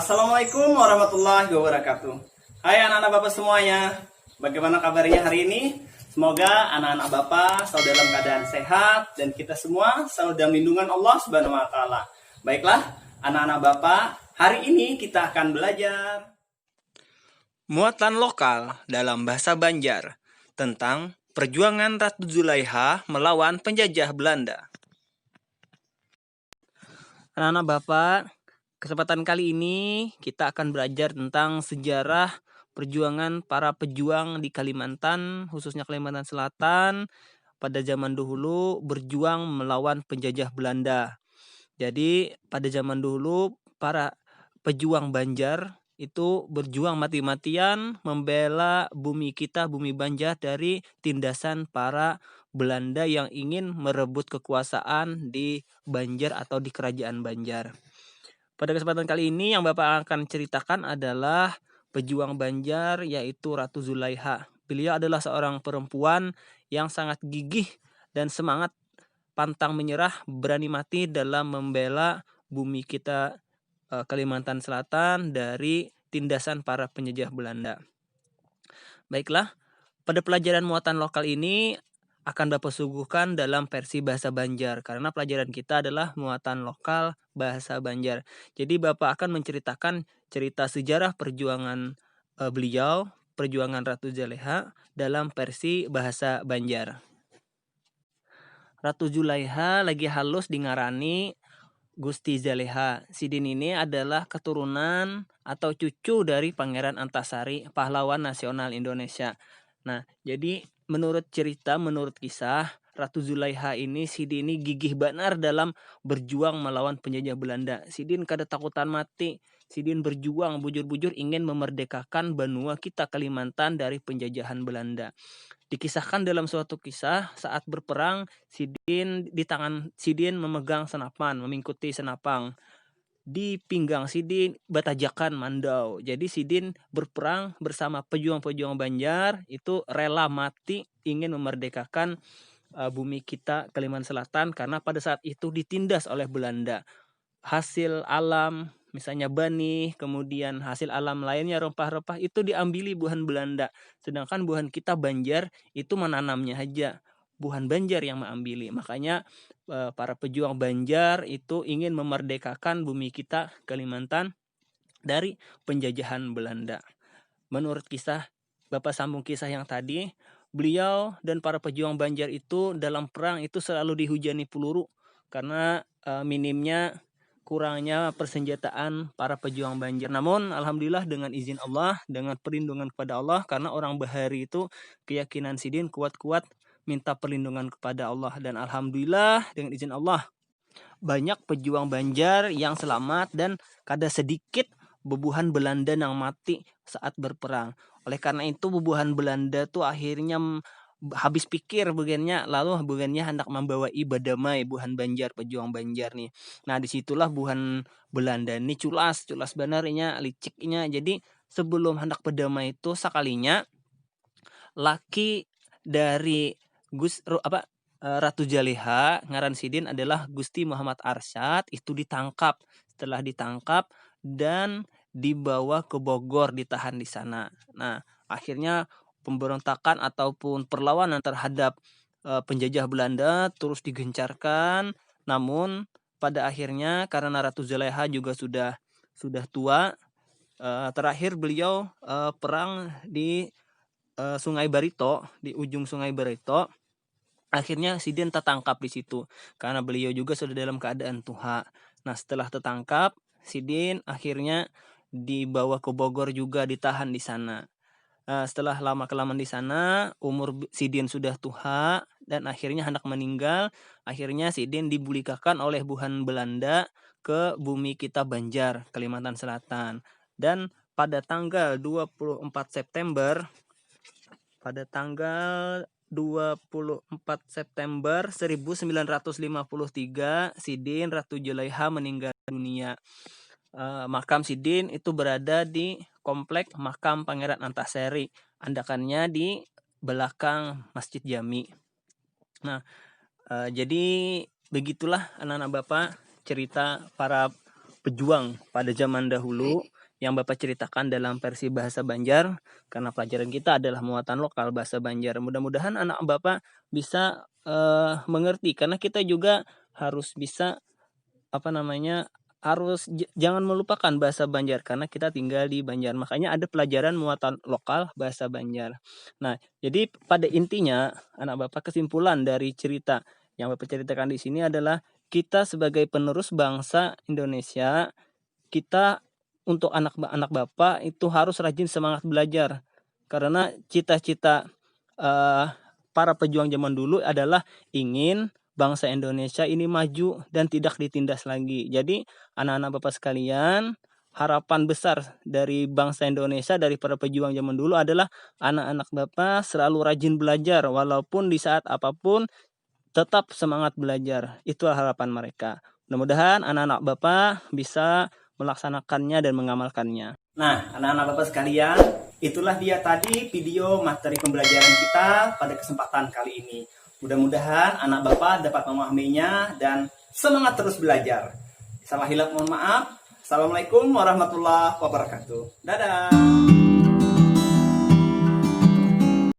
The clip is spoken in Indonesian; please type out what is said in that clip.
Assalamualaikum warahmatullahi wabarakatuh. Hai anak-anak Bapak semuanya. Bagaimana kabarnya hari ini? Semoga anak-anak Bapak selalu dalam keadaan sehat dan kita semua selalu dalam lindungan Allah Subhanahu wa taala. Baiklah, anak-anak Bapak, hari ini kita akan belajar Muatan lokal dalam bahasa Banjar tentang perjuangan Ratu Zulaiha melawan penjajah Belanda. Anak-anak Bapak, kesempatan kali ini kita akan belajar tentang sejarah perjuangan para pejuang di Kalimantan, khususnya Kalimantan Selatan, pada zaman dahulu berjuang melawan penjajah Belanda. Jadi pada zaman dulu para pejuang Banjar itu berjuang mati-matian membela bumi kita, bumi Banjar dari tindasan para Belanda yang ingin merebut kekuasaan di Banjar atau di kerajaan Banjar. Pada kesempatan kali ini yang Bapak akan ceritakan adalah pejuang Banjar yaitu Ratu Zulaiha. Beliau adalah seorang perempuan yang sangat gigih dan semangat, pantang menyerah, berani mati dalam membela bumi kita Kalimantan Selatan dari tindasan para penjajah Belanda. Baiklah, pada pelajaran muatan lokal ini akan Bapak suguhkan dalam versi bahasa Banjar karena pelajaran kita adalah muatan lokal bahasa Banjar. Jadi Bapak akan menceritakan cerita sejarah perjuangan beliau, perjuangan Ratu Zulaiha dalam versi bahasa Banjar. Ratu Zulaiha lagi halus dingarani Gusti Zaleha. Sidin ini adalah keturunan atau cucu dari Pangeran Antasari, pahlawan nasional Indonesia. Nah, jadi menurut cerita, menurut kisah, Ratu Zulaiha ini Sidin ini gigih banar dalam berjuang melawan penjajah Belanda. Sidin kada takutan mati. Sidin berjuang bujur-bujur ingin memerdekakan benua kita Kalimantan dari penjajahan Belanda. Dikisahkan dalam suatu kisah saat berperang di tangan Sidin memegang senapan, memingkuti senapang. Di pinggang Sidin batajakan mandau. Jadi Sidin berperang bersama pejuang-pejuang Banjar itu rela mati ingin memerdekakan bumi kita Kalimantan Selatan karena pada saat itu ditindas oleh Belanda. Hasil alam misalnya benih, kemudian hasil alam lainnya rempah-rempah itu diambili buhan Belanda. Sedangkan buhan kita Banjar itu menanamnya aja. Buhan Banjar yang mengambil. Makanya para pejuang Banjar itu ingin memerdekakan bumi kita Kalimantan dari penjajahan Belanda. Menurut kisah, Bapak sambung kisah yang tadi, beliau dan para pejuang Banjar itu dalam perang itu selalu dihujani peluru karena minimnya kurangnya persenjataan para pejuang Banjar. Namun alhamdulillah dengan izin Allah, dengan perlindungan kepada Allah, karena orang Bahari itu keyakinan Sidin kuat-kuat minta perlindungan kepada Allah, dan alhamdulillah dengan izin Allah banyak pejuang Banjar yang selamat dan kada sedikit bebuhan Belanda yang mati saat berperang. Oleh karena itu bebuhan Belanda tuh akhirnya habis pikir bukannya, lalu bukannya hendak membawa damai buhan Banjar, pejuang Banjar nih. Nah disitulah buhan Belanda ini culas benarnya, liciknya. Jadi sebelum hendak berdamai itu sekalinya laki dari Ratu Zaleha ngaran Sidin adalah Gusti Muhammad Arsyad itu ditangkap. Setelah ditangkap dan dibawa ke Bogor, ditahan di sana. Nah, akhirnya pemberontakan ataupun perlawanan terhadap penjajah Belanda terus digencarkan. Namun pada akhirnya karena Ratu Zaleha juga sudah tua, terakhir beliau perang di Sungai Barito, di ujung Sungai Barito. Akhirnya Sidin tertangkap di situ karena beliau juga sudah dalam keadaan tua. Nah, setelah tertangkap, Sidin akhirnya dibawa ke Bogor juga, ditahan di sana. Setelah lama kelamaan di sana, umur Sidin sudah tua dan akhirnya hendak meninggal. Akhirnya Sidin dibulikakan oleh buhan Belanda ke bumi kita Banjar, Kalimantan Selatan. Dan pada tanggal 24 September 1953 Sidin Ratu Zulaiha meninggal dunia. Makam Sidin itu berada di komplek makam Pangeran Antasari, andakannya di belakang Masjid Jami. Nah, jadi begitulah anak-anak Bapak cerita para pejuang pada zaman dahulu yang Bapak ceritakan dalam versi bahasa Banjar, karena pelajaran kita adalah muatan lokal bahasa Banjar. Mudah-mudahan anak Bapak bisa mengerti, karena kita juga harus bisa jangan melupakan bahasa Banjar karena kita tinggal di Banjar. Makanya ada pelajaran muatan lokal bahasa Banjar. Nah, jadi pada intinya anak Bapak, kesimpulan dari cerita yang Bapak ceritakan di sini adalah kita sebagai penerus bangsa Indonesia, kita untuk anak-anak Bapak itu harus rajin semangat belajar. Karena cita-cita para pejuang zaman dulu adalah ingin bangsa Indonesia ini maju dan tidak ditindas lagi. Jadi anak-anak Bapak sekalian, harapan besar dari bangsa Indonesia, dari para pejuang zaman dulu adalah anak-anak Bapak selalu rajin belajar walaupun di saat apapun tetap semangat belajar. Itulah harapan mereka. Mudah-mudahan anak-anak Bapak bisa melaksanakannya dan mengamalkannya. Nah, anak-anak Bapak sekalian, itulah dia tadi video materi pembelajaran kita pada kesempatan kali ini. Mudah-mudahan anak Bapak dapat memahaminya dan semangat terus belajar. Salah hilap mohon maaf. Assalamualaikum warahmatullahi wabarakatuh. Dadah.